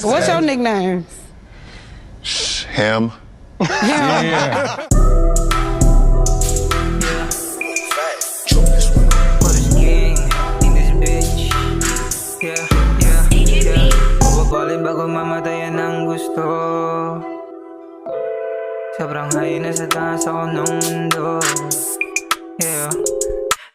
What's your nickname? Him. Yeah. Forest gang in this bitch. Yeah. Babalin bago mamatayan ng gusto. Sobrang high na sa taas ako ng mundo. Yeah.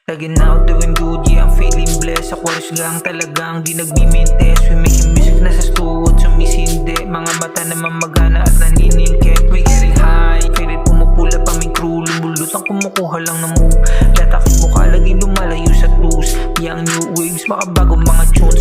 Lagi na ako doing good, yeah, I'm feeling blessed. Sa chorus gang talagang di nagmimintes. We making music na sa stuwod, sumisindi. Mga mata naman magana at naniningkit. We getting high, pilit pumupula pa may crew. Lumulot ang kumukuha lang ng move. Latak yung mukha, laging lumalayo sa blues. Young new waves, makabago mga tunes.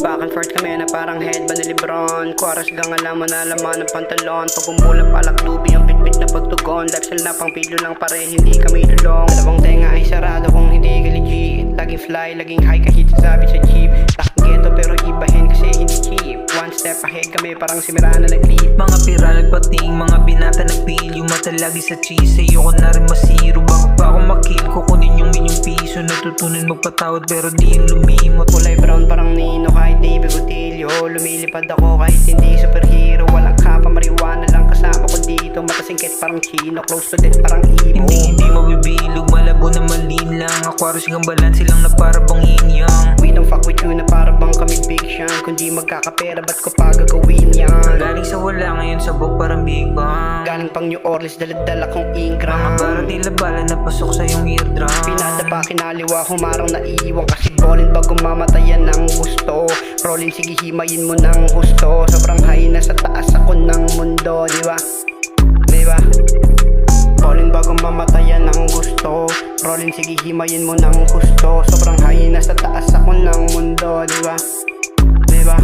Back and forth kami na parang head ba ni Lebron. Chorus gang alam mo na laman ng pantalon. Pag umulap alak lubi ang pitpit na pagtugon. Lifestyle na pang pilo lang pare, hindi kami dulong. Dalawang tenga ay sarado kung hindi ka legit. Laging fly, laging high kahit sasabi sa jeep. Tak ghetto pero ibahin kasi hindi cheap. One step ahead kami parang si Mirana nag-leap. Mga pira nagpating, mga binata nagpil. Yung mata lagi sa cheese, ayoko na rin masiro. Bago pa ako makill, kukunin yung minyong piso. Natutunan magpatawad pero di yung lumimot. Kulay brown parang Nino kahit di bigotilyo. Lumilipad ako kahit hindi superhero. Walang kapa, marijuana lang kasama ko dito. Matasingkit parang chino, close to death parang emo. Hindi mabibilog, malabo na malin lang. Aquarius gambalan silang na parabang inyang. We don't fuck with you na parabang kami big shine. Kung di magkakapera ba't ko pa gagawin yan? Galing sa wala ngayon sabog parang Big Bang. Galing pang New Orleans, daladala kong Ingram. Mga para tila bala na pasok sa iyong eardrum. Pinadapa kinaliwa, humarang naiiwan. Kasi ballin bago mamatayan ng gusto. Rollin, sige himayin mo ng husto. Sobrang high na sa taas ako ng mundo, diba? Diba? Ballin bago mamatayan ng gusto. Rollin, sige himayin mo ng husto. Sobrang high na sa taas ako ng mundo, diba? Diba?